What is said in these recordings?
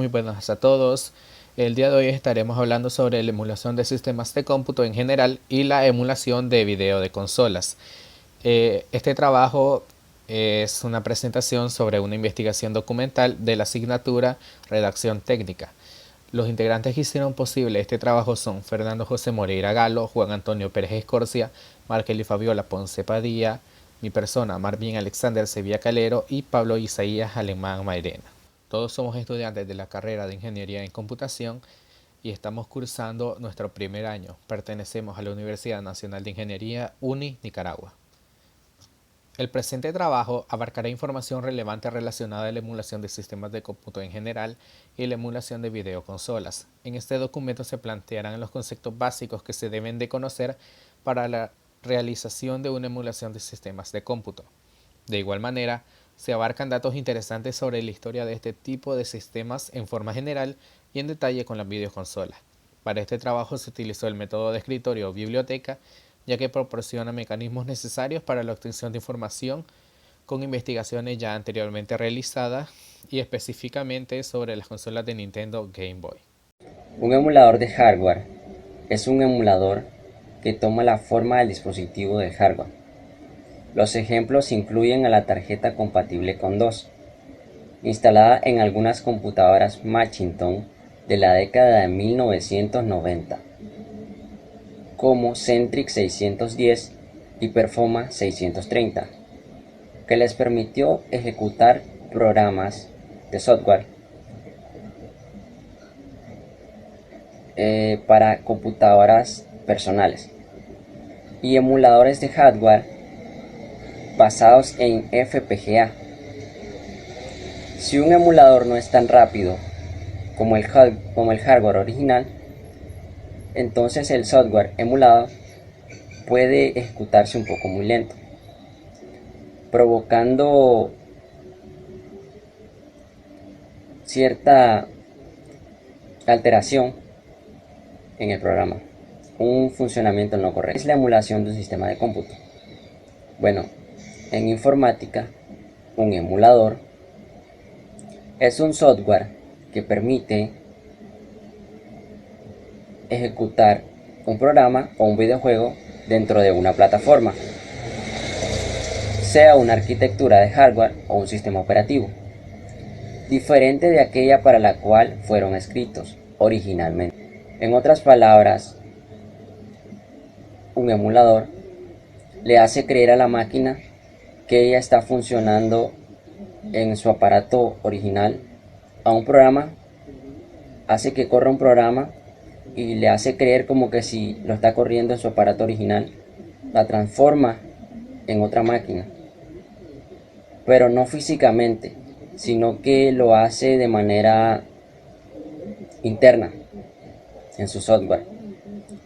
Muy buenas a todos. El día de hoy estaremos hablando sobre la emulación de sistemas de cómputo en general y la emulación de video de consolas. Este trabajo es una presentación sobre una investigación documental de la asignatura Redacción Técnica. Los integrantes que hicieron posible este trabajo son Fernando José Moreira Galo, Juan Antonio Pérez Escorcia, Markel y Fabiola Ponce Padilla, mi persona Marvin Alexander Sevilla Calero y Pablo Isaías Alemán Mairena. Todos somos estudiantes de la carrera de Ingeniería en Computación y estamos cursando nuestro primer año. Pertenecemos a la Universidad Nacional de Ingeniería UNI Nicaragua. El presente trabajo abarcará información relevante relacionada a la emulación de sistemas de cómputo en general y la emulación de videoconsolas. En este documento se plantearán los conceptos básicos que se deben de conocer para la realización de una emulación de sistemas de cómputo. De igual manera, se abarcan datos interesantes sobre la historia de este tipo de sistemas en forma general y en detalle con las videoconsolas. Para este trabajo se utilizó el método de escritorio o biblioteca, ya que proporciona mecanismos necesarios para la obtención de información con investigaciones ya anteriormente realizadas y específicamente sobre las consolas de Nintendo Game Boy. Un emulador de hardware es un emulador que toma la forma del dispositivo del hardware. Los ejemplos incluyen a la tarjeta compatible con DOS, instalada en algunas computadoras Macintosh de la década de 1990, como Centric 610 y Performa 630, que les permitió ejecutar programas de software para computadoras personales, y emuladores de hardware basados en FPGA. Si un emulador no es tan rápido como el hardware original, entonces el software emulado puede ejecutarse un poco muy lento, provocando cierta alteración en el programa, un funcionamiento no correcto. Es la emulación de un sistema de cómputo. Bueno, en informática, un emulador es un software que permite ejecutar un programa o un videojuego dentro de una plataforma, sea una arquitectura de hardware o un sistema operativo, diferente de aquella para la cual fueron escritos originalmente. En otras palabras, un emulador le hace creer a la máquina que ella está funcionando en su aparato original. A un programa hace que corra un programa y le hace creer como que si lo está corriendo en su aparato original, la transforma en otra máquina, pero no físicamente, sino que lo hace de manera interna en su software.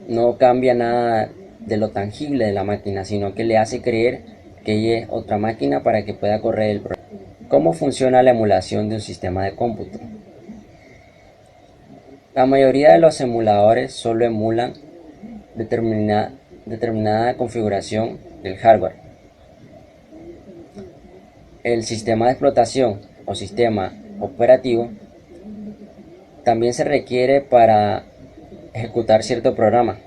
No cambia nada de lo tangible de la máquina, sino que le hace creer que ella es otra máquina para que pueda correr el programa. ¿Cómo funciona la emulación de un sistema de cómputo? La mayoría de los emuladores solo emulan determinada configuración del hardware. El sistema de explotación o sistema operativo también se requiere para ejecutar cierto programa.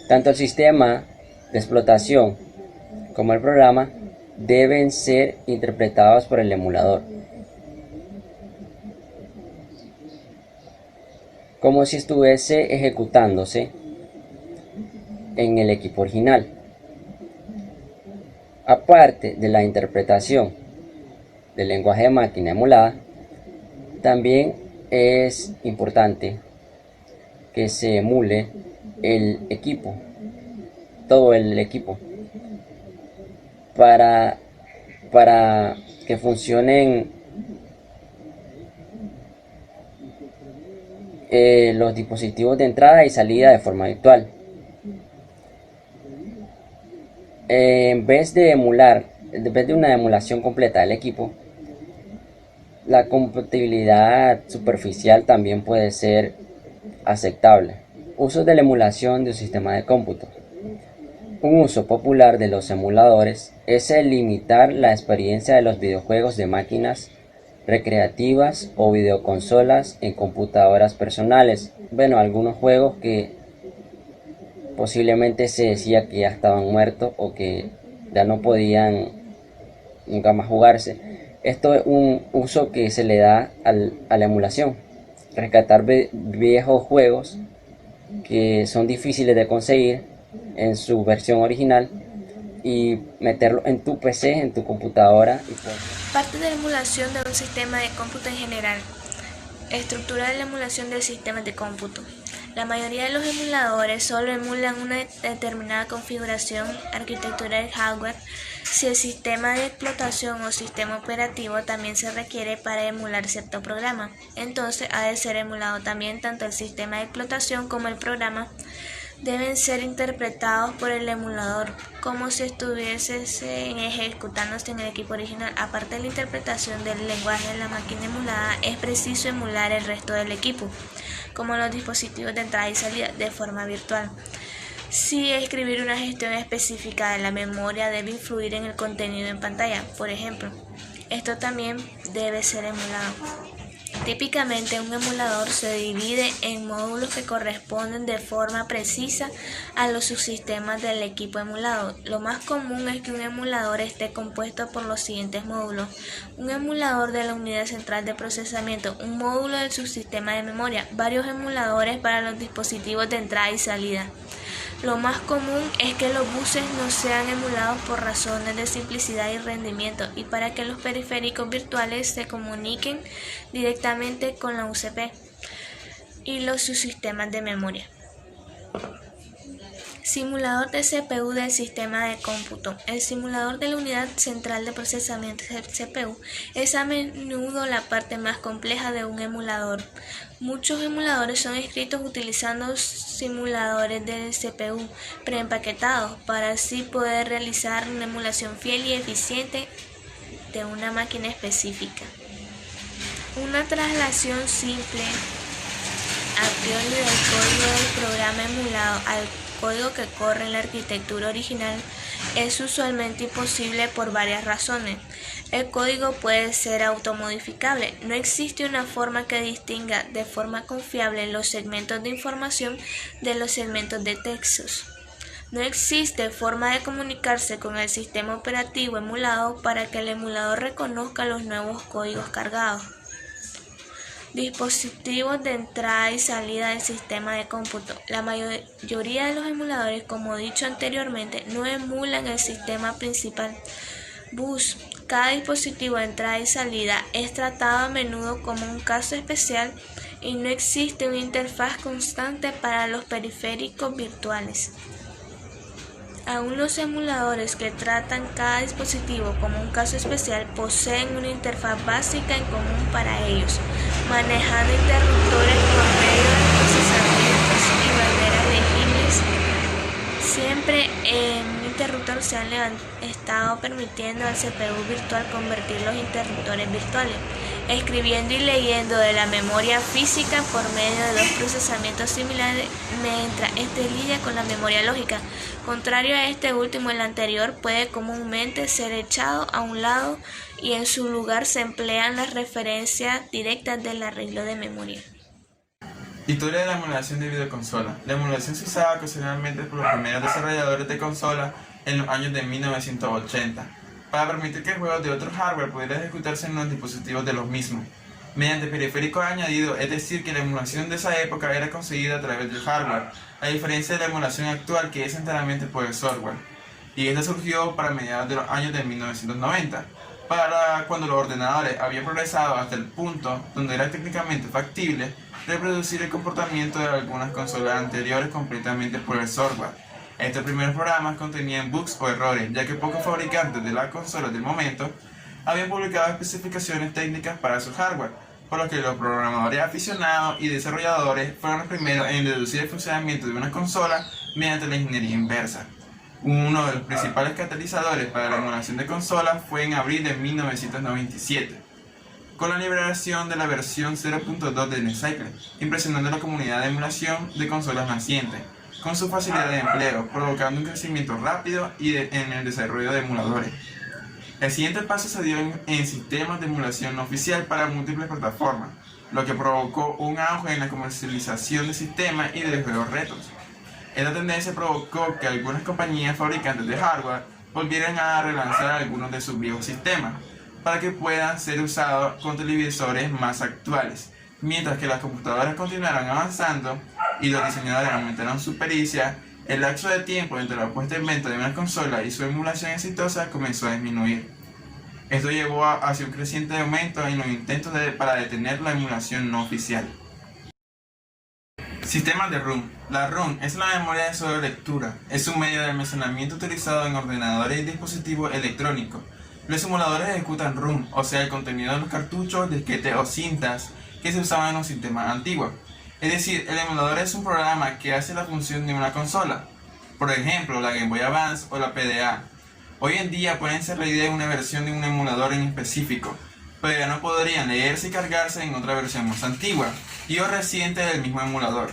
Tanto el sistema de explotación como el programa deben ser interpretados por el emulador, como si estuviese ejecutándose en el equipo original. Aparte de la interpretación del lenguaje de máquina emulada, también es importante que se emule el equipo, todo el equipo, para, para que funcionen los dispositivos de entrada y salida de forma virtual. En vez de una emulación completa del equipo, la compatibilidad superficial también puede ser aceptable. Usos de la emulación de un sistema de cómputo. Un uso popular de los emuladores es el limitar la experiencia de los videojuegos de máquinas recreativas o videoconsolas en computadoras personales. Bueno, algunos juegos que posiblemente se decía que ya estaban muertos o que ya no podían nunca más jugarse. Esto es un uso que se le da a la emulación. Rescatar viejos juegos que son difíciles de conseguir en su versión original y meterlo en tu PC, en tu computadora. Parte de la emulación de un sistema de cómputo en general. Estructura de la emulación de sistemas de cómputo. La mayoría de los emuladores solo emulan una determinada configuración, arquitectura del hardware. Si el sistema de explotación o sistema operativo también se requiere para emular cierto programa, entonces ha de ser emulado también tanto el sistema de explotación como el programa. Deben ser interpretados por el emulador como si estuviesen ejecutándose en el equipo original. Aparte de la interpretación del lenguaje de la máquina emulada, es preciso emular el resto del equipo, como los dispositivos de entrada y salida, de forma virtual. Si escribir una gestión específica de la memoria debe influir en el contenido en pantalla, por ejemplo, esto también debe ser emulado. Típicamente un emulador se divide en módulos que corresponden de forma precisa a los subsistemas del equipo emulado. Lo más común es que un emulador esté compuesto por los siguientes módulos: un emulador de la unidad central de procesamiento, un módulo del subsistema de memoria, varios emuladores para los dispositivos de entrada y salida. Lo más común es que los buses no sean emulados por razones de simplicidad y rendimiento y para que los periféricos virtuales se comuniquen directamente con la UCP y los subsistemas de memoria. Simulador de CPU del sistema de cómputo. El simulador de la unidad central de procesamiento CPU es a menudo la parte más compleja de un emulador. Muchos emuladores son escritos utilizando simuladores del CPU preempaquetados para así poder realizar una emulación fiel y eficiente de una máquina específica. Una traslación simple a priori del código del programa emulado al código que corre en la arquitectura original es usualmente imposible por varias razones. El código puede ser automodificable. No existe una forma que distinga de forma confiable los segmentos de información de los segmentos de textos. No existe forma de comunicarse con el sistema operativo emulado para que el emulador reconozca los nuevos códigos cargados. Dispositivos de entrada y salida del sistema de cómputo. La mayoría de los emuladores, como dicho anteriormente, no emulan el sistema principal bus. Cada dispositivo de entrada y salida es tratado a menudo como un caso especial y no existe una interfaz constante para los periféricos virtuales. Aún los emuladores que tratan cada dispositivo como un caso especial poseen una interfaz básica en común para ellos, manejando interruptores por medio de procesamientos y barreras legibles. Siempre un interruptor se ha estado permitiendo al CPU virtual convertir los interruptores virtuales, escribiendo y leyendo de la memoria física por medio de dos procesamientos similares mientras este lidia con la memoria lógica. Contrario a este último, el anterior puede comúnmente ser echado a un lado y en su lugar se emplean las referencias directas del arreglo de memoria. Historia de la emulación de videoconsola. La emulación se usaba ocasionalmente por los primeros desarrolladores de consolas en los años de 1980, para permitir que juegos de otro hardware pudieran ejecutarse en los dispositivos de los mismos, mediante periféricos añadidos, es decir, que la emulación de esa época era conseguida a través del hardware, a diferencia de la emulación actual que es enteramente por el software, y esta surgió para mediados de los años de 1990, para cuando los ordenadores habían progresado hasta el punto donde era técnicamente factible reproducir el comportamiento de algunas consolas anteriores completamente por el software. Estos primeros programas contenían bugs o errores, ya que pocos fabricantes de las consolas del momento habían publicado especificaciones técnicas para su hardware, por lo que los programadores aficionados y desarrolladores fueron los primeros en deducir el funcionamiento de una consola mediante la ingeniería inversa. Uno de los principales catalizadores para la emulación de consolas fue en abril de 1997, con la liberación de la versión 0.2 de NetCycle, impresionando a la comunidad de emulación de consolas nacientes, con su facilidad de empleo, provocando un crecimiento rápido en el desarrollo de emuladores. El siguiente paso se dio en sistemas de emulación no oficial para múltiples plataformas, lo que provocó un auge en la comercialización de sistemas y de juegos retros. Esta tendencia provocó que algunas compañías fabricantes de hardware volvieran a relanzar algunos de sus viejos sistemas para que puedan ser usados con televisores más actuales, mientras que las computadoras continuaron avanzando y los diseñadores aumentaron su pericia. El lapso de tiempo entre la puesta en venta de una consola y su emulación exitosa comenzó a disminuir. Esto llevó hacia un creciente aumento en los intentos para detener la emulación no oficial. Sistemas de ROM. La ROM es la memoria de sobrelectura. Es un medio de almacenamiento utilizado en ordenadores y dispositivos electrónicos. Los emuladores ejecutan ROM, o sea, el contenido de los cartuchos, disquetes o cintas que se usaban en los sistemas antiguos. Es decir, el emulador es un programa que hace la función de una consola. Por ejemplo, la Game Boy Advance o la PDA. Hoy en día pueden ser leídas en una versión de un emulador en específico, pero ya no podrían leerse y cargarse en otra versión más antigua y o reciente del mismo emulador.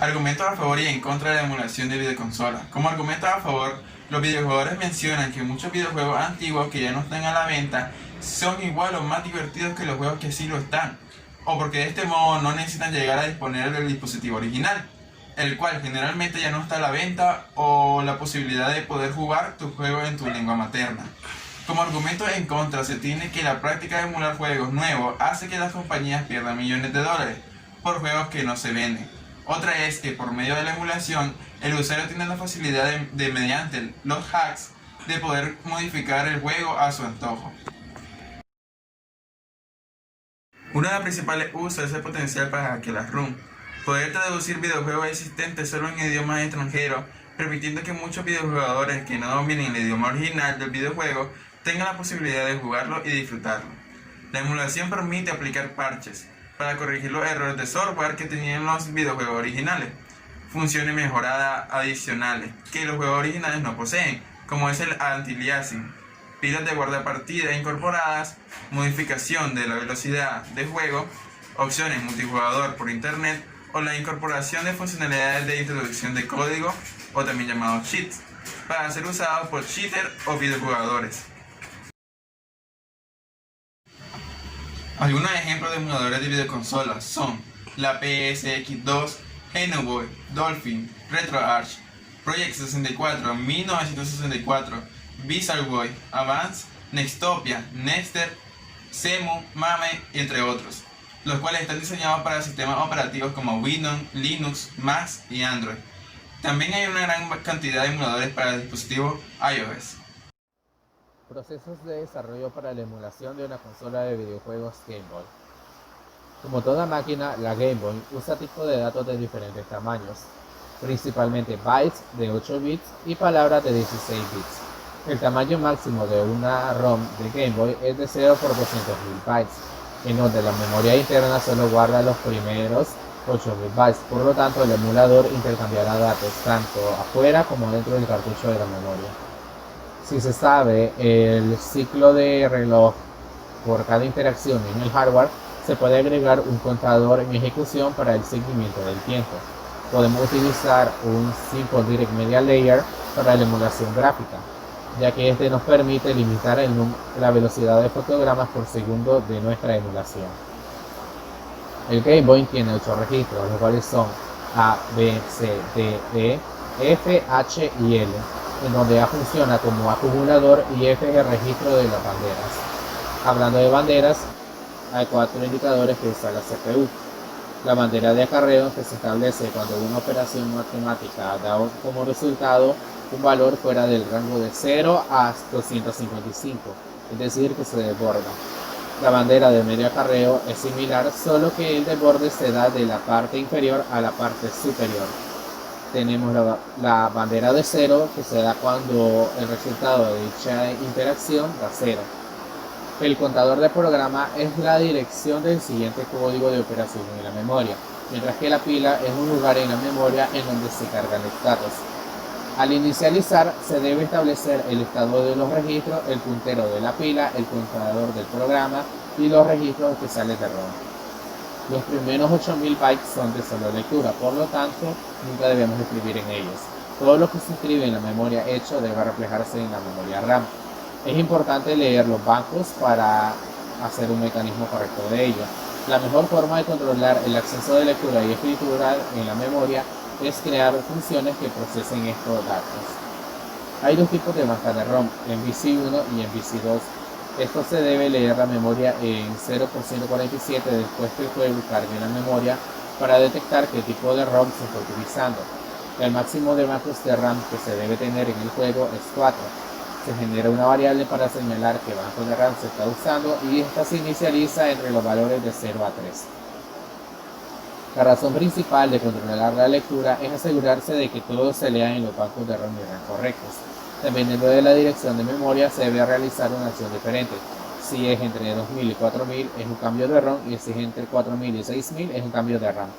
Argumentos a favor y en contra de la emulación de videoconsolas. Como argumentos a favor, los videojugadores mencionan que muchos videojuegos antiguos que ya no están a la venta son igual o más divertidos que los juegos que sí lo están, o porque de este modo no necesitan llegar a disponer del dispositivo original, el cual generalmente ya no está a la venta, o la posibilidad de poder jugar tu juego en tu lengua materna. Como argumento en contra se tiene que la práctica de emular juegos nuevos hace que las compañías pierdan millones de dólares por juegos que no se venden. Otra es que por medio de la emulación, el usuario tiene la facilidad de mediante los hacks de poder modificar el juego a su antojo. Uno de los principales usos es el potencial para hackear las ROM. Poder traducir videojuegos existentes solo en idiomas extranjeros, permitiendo que muchos videojugadores que no dominen el idioma original del videojuego tengan la posibilidad de jugarlo y disfrutarlo. La emulación permite aplicar parches para corregir los errores de software que tenían los videojuegos originales, funciones mejoradas adicionales que los juegos originales no poseen, como es el anti-aliasing, pilas de guardapartida incorporadas, modificación de la velocidad de juego, opciones multijugador por internet o la incorporación de funcionalidades de introducción de código o también llamados cheats, para ser usados por cheaters o videojugadores. Algunos ejemplos de emuladores de videoconsolas son la PSX2, Xenoboy, Dolphin, RetroArch, Project 64, 1964, Visual Boy, Advance, Nextopia, Nexter, Cemu, Mame, entre otros, los cuales están diseñados para sistemas operativos como Windows, Linux, Mac y Android. También hay una gran cantidad de emuladores para dispositivos iOS. Procesos de desarrollo para la emulación de una consola de videojuegos Game Boy. Como toda máquina, la Game Boy usa tipos de datos de diferentes tamaños, principalmente bytes de 8 bits y palabras de 16 bits. El tamaño máximo de una ROM de Game Boy es de 0 por 200.000 bytes, en donde la memoria interna solo guarda los primeros 8.000 bytes, por lo tanto el emulador intercambiará datos tanto afuera como dentro del cartucho de la memoria. Si se sabe el ciclo de reloj por cada interacción en el hardware, se puede agregar un contador en ejecución para el seguimiento del tiempo. Podemos utilizar un Simple Direct Media Layer para la emulación gráfica, ya que este nos permite limitar la velocidad de fotogramas por segundo de nuestra emulación. El Game Boy tiene 8 registros, los cuales son A, B, C, D, E, F, H y L, en donde A funciona como acumulador y F es el registro de las banderas. Hablando de banderas, hay 4 indicadores que usa la CPU. La bandera de acarreo, que se establece cuando una operación matemática da como resultado un valor fuera del rango de 0 a 255, es decir, que se desborda. La bandera de medio acarreo es similar, solo que el desborde se da de la parte inferior a la parte superior. Tenemos la bandera de 0, que se da cuando el resultado de dicha interacción da 0. El contador de programa es la dirección del siguiente código de operación en la memoria, mientras que la pila es un lugar en la memoria en donde se cargan los datos. Al inicializar, se debe establecer el estado de los registros, el puntero de la pila, el contador del programa y los registros que salen de ROM. Los primeros 8000 bytes son de solo lectura, por lo tanto, nunca debemos escribir en ellos. Todo lo que se escribe en la memoria hecho debe reflejarse en la memoria RAM. Es importante leer los bancos para hacer un mecanismo correcto de ello. La mejor forma de controlar el acceso de lectura y escritura en la memoria es crear funciones que procesen estos datos. Hay dos tipos de banca de ROM, MVC1 y MVC2. Esto se debe leer la memoria en 0x147 después que el juego cargue la memoria para detectar qué tipo de ROM se está utilizando. El máximo de bancos de RAM que se debe tener en el juego es 4. Se genera una variable para señalar qué banco de RAM se está usando y esta se inicializa entre los valores de 0 a 3. La razón principal de controlar la lectura es asegurarse de que todo se lea en los bancos de RAM y RAM correctos. Dependiendo de la dirección de memoria se debe realizar una acción diferente. Si es entre 2000 y 4000 es un cambio de ROM y si es entre 4000 y 6000 es un cambio de RAM.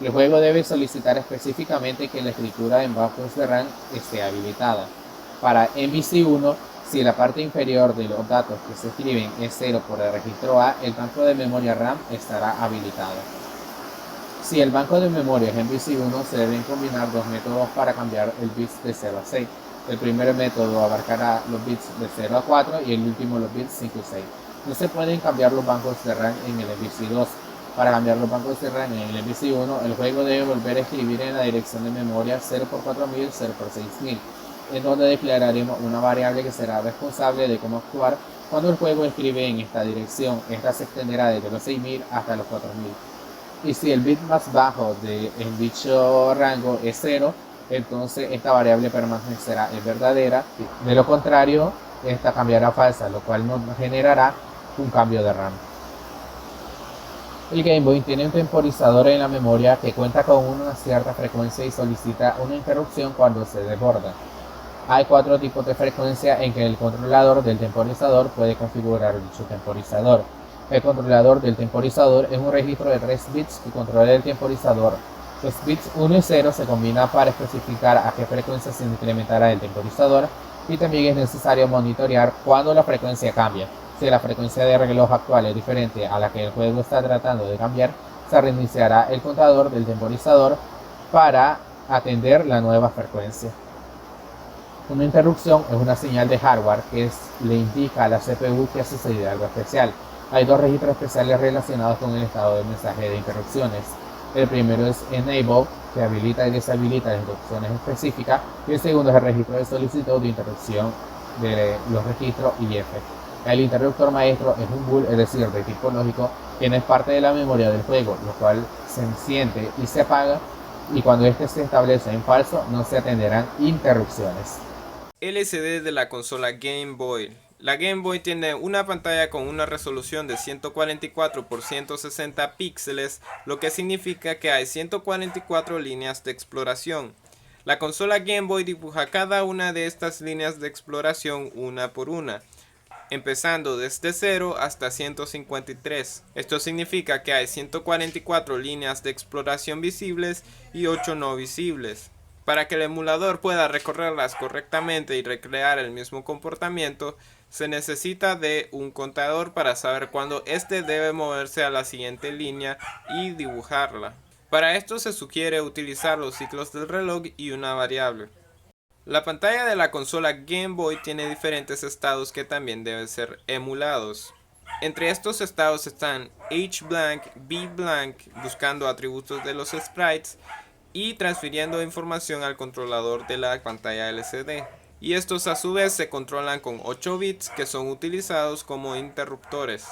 El juego debe solicitar específicamente que la escritura en bancos de RAM esté habilitada. Para MVC1, si la parte inferior de los datos que se escriben es 0 por el registro A, el banco de memoria RAM estará habilitado. Si el banco de memoria es MVC1, se deben combinar dos métodos para cambiar el bits de 0 a 6. El primer método abarcará los bits de 0 a 4 y el último los bits 5 y 6. No se pueden cambiar los bancos de RAM en el MVC2. Para cambiar los bancos de RAM en el MVC1, el juego debe volver a escribir en la dirección de memoria 0x4000, 0x6000, en donde declararemos una variable que será responsable de cómo actuar cuando el juego escribe en esta dirección. Esta se extenderá desde los 6000 hasta los 4000. Y si el bit más bajo de dicho rango es 0, entonces esta variable permanecerá verdadera. De lo contrario, esta cambiará a falsa, lo cual nos generará un cambio de RAM. El Game Boy tiene un temporizador en la memoria que cuenta con una cierta frecuencia y solicita una interrupción cuando se desborda. Hay 4 tipos de frecuencia en que el controlador del temporizador puede configurar dicho temporizador. El controlador del temporizador es un registro de 3 bits que controla el temporizador. Los bits 1 y 0 se combinan para especificar a qué frecuencia se incrementará el temporizador y también es necesario monitorear cuando la frecuencia cambia. Si la frecuencia de reloj actual es diferente a la que el juego está tratando de cambiar, se reiniciará el contador del temporizador para atender la nueva frecuencia. Una interrupción es una señal de hardware que le indica a la CPU que ha sucedido algo especial. Hay 2 registros especiales relacionados con el estado de mensaje de interrupciones. El primero es Enable, que habilita y deshabilita las interrupciones específicas, y el segundo es el registro de solicitud de interrupción de los registros IF. El interruptor maestro es un bool, es decir, de tipo lógico, que no es parte de la memoria del juego, lo cual se enciende y se apaga, y cuando este se establece en falso no se atenderán interrupciones. LCD de la consola Game Boy. La Game Boy tiene una pantalla con una resolución de 144 x 160 píxeles, lo que significa que hay 144 líneas de exploración. La consola Game Boy dibuja cada una de estas líneas de exploración una por una, empezando desde 0 hasta 153. Esto significa que hay 144 líneas de exploración visibles y 8 no visibles. Para que el emulador pueda recorrerlas correctamente y recrear el mismo comportamiento, se necesita de un contador para saber cuándo éste debe moverse a la siguiente línea y dibujarla. Para esto se sugiere utilizar los ciclos del reloj y una variable. La pantalla de la consola Game Boy tiene diferentes estados que también deben ser emulados. Entre estos estados están H-Blank, B-Blank, buscando atributos de los sprites y transfiriendo información al controlador de la pantalla LCD. Y estos a su vez se controlan con 8 bits que son utilizados como interruptores.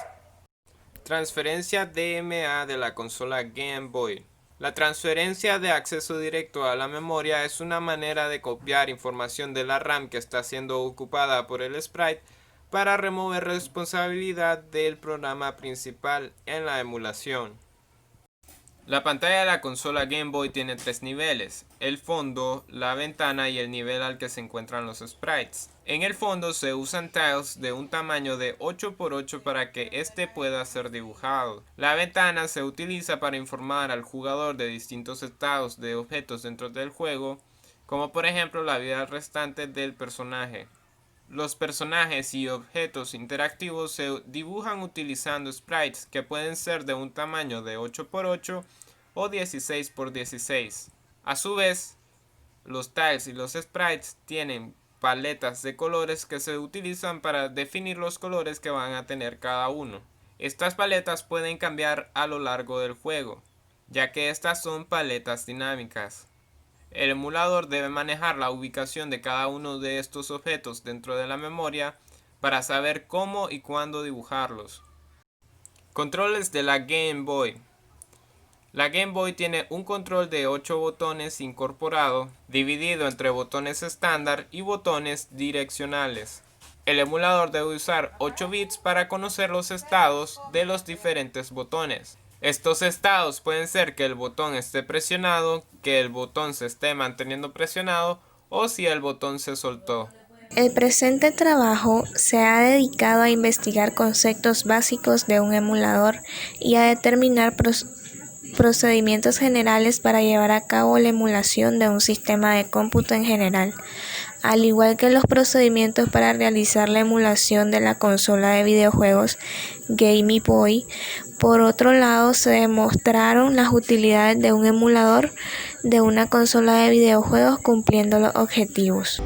Transferencia DMA de la consola Game Boy. La transferencia de acceso directo a la memoria es una manera de copiar información de la RAM que está siendo ocupada por el sprite para remover responsabilidad del programa principal en la emulación. La pantalla de la consola Game Boy tiene 3 niveles: el fondo, la ventana y el nivel al que se encuentran los sprites. En el fondo se usan tiles de un tamaño de 8×8 para que éste pueda ser dibujado. La ventana se utiliza para informar al jugador de distintos estados de objetos dentro del juego, como por ejemplo la vida restante del personaje. Los personajes y objetos interactivos se dibujan utilizando sprites que pueden ser de un tamaño de 8×8 o 16×16. A su vez, los tiles y los sprites tienen paletas de colores que se utilizan para definir los colores que van a tener cada uno. Estas paletas pueden cambiar a lo largo del juego, ya que estas son paletas dinámicas. El emulador debe manejar la ubicación de cada uno de estos objetos dentro de la memoria para saber cómo y cuándo dibujarlos. Controles de la Game Boy. La Game Boy tiene un control de 8 botones incorporado, dividido entre botones estándar y botones direccionales. El emulador debe usar 8 bits para conocer los estados de los diferentes botones. Estos estados pueden ser que el botón esté presionado, que el botón se esté manteniendo presionado o si el botón se soltó. El presente trabajo se ha dedicado a investigar conceptos básicos de un emulador y a determinar procedimientos generales para llevar a cabo la emulación de un sistema de cómputo en general, al igual que los procedimientos para realizar la emulación de la consola de videojuegos Game Boy. Por otro lado, se demostraron las utilidades de un emulador de una consola de videojuegos cumpliendo los objetivos.